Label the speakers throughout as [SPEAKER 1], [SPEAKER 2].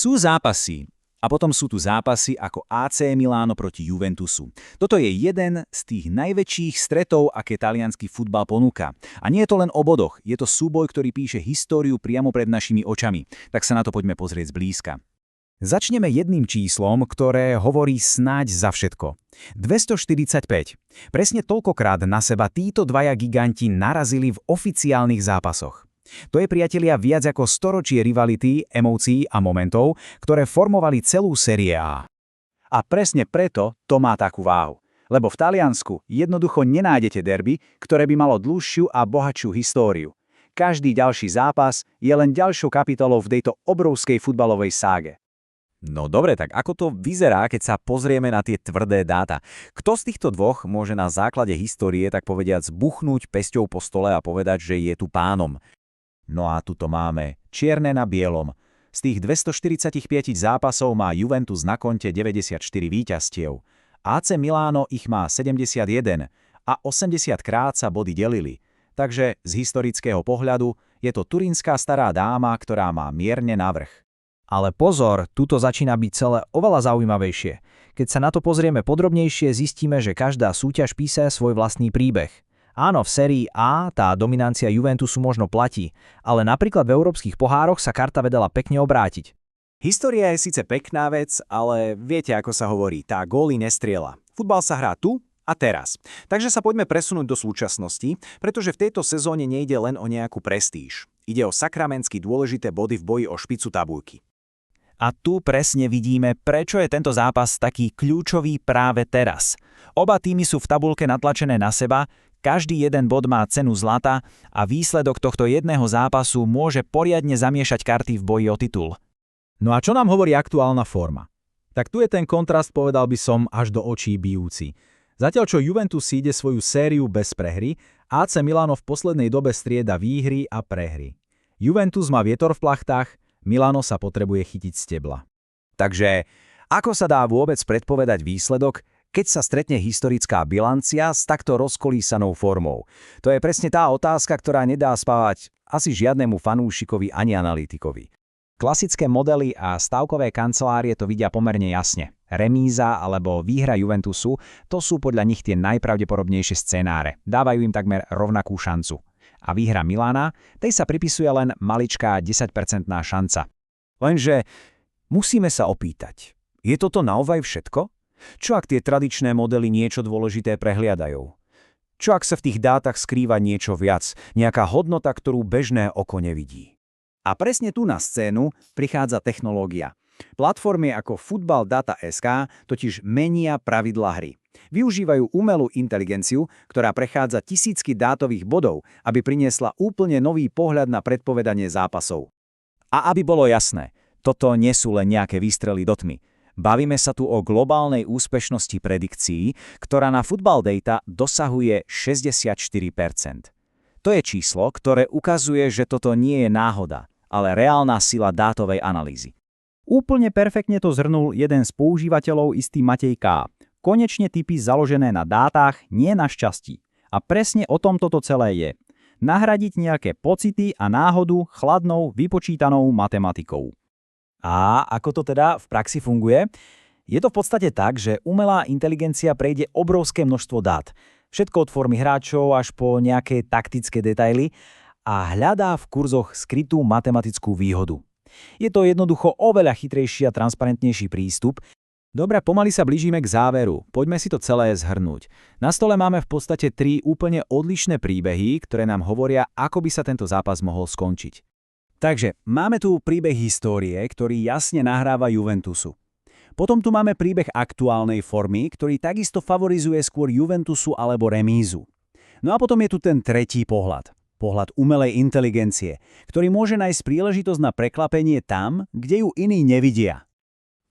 [SPEAKER 1] Sú zápasy. A potom sú tu zápasy ako AC Milano proti Juventusu. Toto je jeden z tých najväčších stretov, aké taliansky futbal ponúka. A nie je to len o bodoch, je to súboj, ktorý píše históriu priamo pred našimi očami. Tak sa na to poďme pozrieť zblízka. Začneme jedným číslom, ktoré hovorí snáď za všetko. 245. Presne toľkokrát na seba títo dvaja giganti narazili v oficiálnych zápasoch. To je, priatelia, viac ako storočie rivality, emócií a momentov, ktoré formovali celú Série A. A presne preto to má takú váhu. Lebo v Taliansku jednoducho nenájdete derby, ktoré by malo dlhšiu a bohatšiu históriu. Každý ďalší zápas je len ďalšou kapitolou v tejto obrovskej futbalovej ságe.
[SPEAKER 2] No dobre, tak ako to vyzerá, keď sa pozrieme na tie tvrdé dáta? Kto z týchto dvoch môže na základe histórie, tak povediac, buchnúť pesťou po stole a povedať, že je tu pánom? No a tuto máme čierne na bielom. Z tých 245 zápasov má Juventus na konte 94 víťazstiev. AC Milano ich má 71 a 80 krát sa body delili. Takže z historického pohľadu je to turínska stará dáma, ktorá má mierne navrch.
[SPEAKER 3] Ale pozor, tuto začína byť celé oveľa zaujímavejšie. Keď sa na to pozrieme podrobnejšie, zistíme, že každá súťaž píše svoj vlastný príbeh. Áno, v sérii A tá dominancia Juventusu možno platí, ale napríklad v európskych pohároch sa karta vedela pekne obrátiť.
[SPEAKER 2] História je síce pekná vec, ale viete, ako sa hovorí, tá góly nestrieľa. Futbal sa hrá tu a teraz. Takže sa poďme presunúť do súčasnosti, pretože v tejto sezóne nejde len o nejakú prestíž. Ide o sakramensky dôležité body v boji o špicu tabuľky.
[SPEAKER 1] A tu presne vidíme, prečo je tento zápas taký kľúčový práve teraz. Oba týmy sú v tabuľke natlačené na seba, každý jeden bod má cenu zlata a výsledok tohto jedného zápasu môže poriadne zamiešať karty v boji o titul.
[SPEAKER 3] No a čo nám hovorí aktuálna forma? Tak tu je ten kontrast, povedal by som, až do očí bijúci. Zatiaľ čo Juventus ide svoju sériu bez prehry, AC Milano v poslednej dobe strieda výhry a prehry. Juventus má vietor v plachtách, Milano sa potrebuje chytiť z stebla.
[SPEAKER 2] Takže ako sa dá vôbec predpovedať výsledok, keď sa stretne historická bilancia s takto rozkolísanou formou? To je presne tá otázka, ktorá nedá spávať asi žiadnemu fanúšikovi ani analytikovi.
[SPEAKER 1] Klasické modely a stavkové kancelárie to vidia pomerne jasne. Remíza alebo výhra Juventusu, to sú podľa nich tie najpravdepodobnejšie scenáre. Dávajú im takmer rovnakú šancu. A výhra Milana, tej sa pripisuje len maličká 10% šanca.
[SPEAKER 2] Lenže musíme sa opýtať, je toto naozaj všetko? Čo ak tie tradičné modely niečo dôležité prehliadajú? Čo ak sa v tých dátach skrýva niečo viac, nejaká hodnota, ktorú bežné oko nevidí?
[SPEAKER 1] A presne tu na scénu prichádza technológia. Platformy ako Futbal.sk totiž menia pravidlá hry. Využívajú umelú inteligenciu, ktorá prechádza tisícky dátových bodov, aby priniesla úplne nový pohľad na predpovedanie zápasov.
[SPEAKER 2] A aby bolo jasné, toto nie sú len nejaké výstrely do tmy. Bavíme sa tu o globálnej úspešnosti predikcií, ktorá na Football Data dosahuje 64%. To je číslo, ktoré ukazuje, že toto nie je náhoda, ale reálna sila dátovej analýzy.
[SPEAKER 3] Úplne perfektne to zhrnul jeden z používateľov, istý Matej K. Konečne tipy založené na dátach, nie na šťastí. A presne o tom toto celé je. Nahradiť nejaké pocity a náhodu chladnou, vypočítanou matematikou.
[SPEAKER 1] A ako to teda v praxi funguje? Je to v podstate tak, že umelá inteligencia prejde obrovské množstvo dát. Všetko od formy hráčov až po nejaké taktické detaily a hľadá v kurzoch skrytú matematickú výhodu. Je to jednoducho oveľa chytrejší a transparentnejší prístup. Dobre, pomaly sa blížime k záveru. Poďme si to celé zhrnúť. Na stole máme v podstate 3 úplne odlišné príbehy, ktoré nám hovoria, ako by sa tento zápas mohol skončiť. Takže máme tu príbeh histórie, ktorý jasne nahráva Juventusu. Potom tu máme príbeh aktuálnej formy, ktorý takisto favorizuje skôr Juventusu alebo remízu. No a potom je tu ten tretí pohľad. Pohľad umelej inteligencie, ktorý môže nájsť príležitosť na preklapenie tam, kde ju iní nevidia.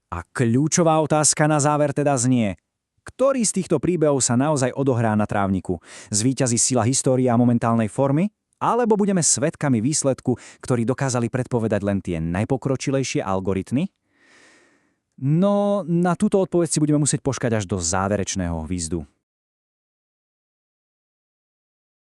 [SPEAKER 1] A kľúčová otázka na záver teda znie, ktorý z týchto príbehov sa naozaj odohrá na trávniku? Zvíťazí sila histórie a momentálnej formy? Alebo budeme svedkami výsledku, ktorí dokázali predpovedať len tie najpokročilejšie algoritmy? No, na túto odpoveď si budeme musieť počkať až do záverečného výzdu.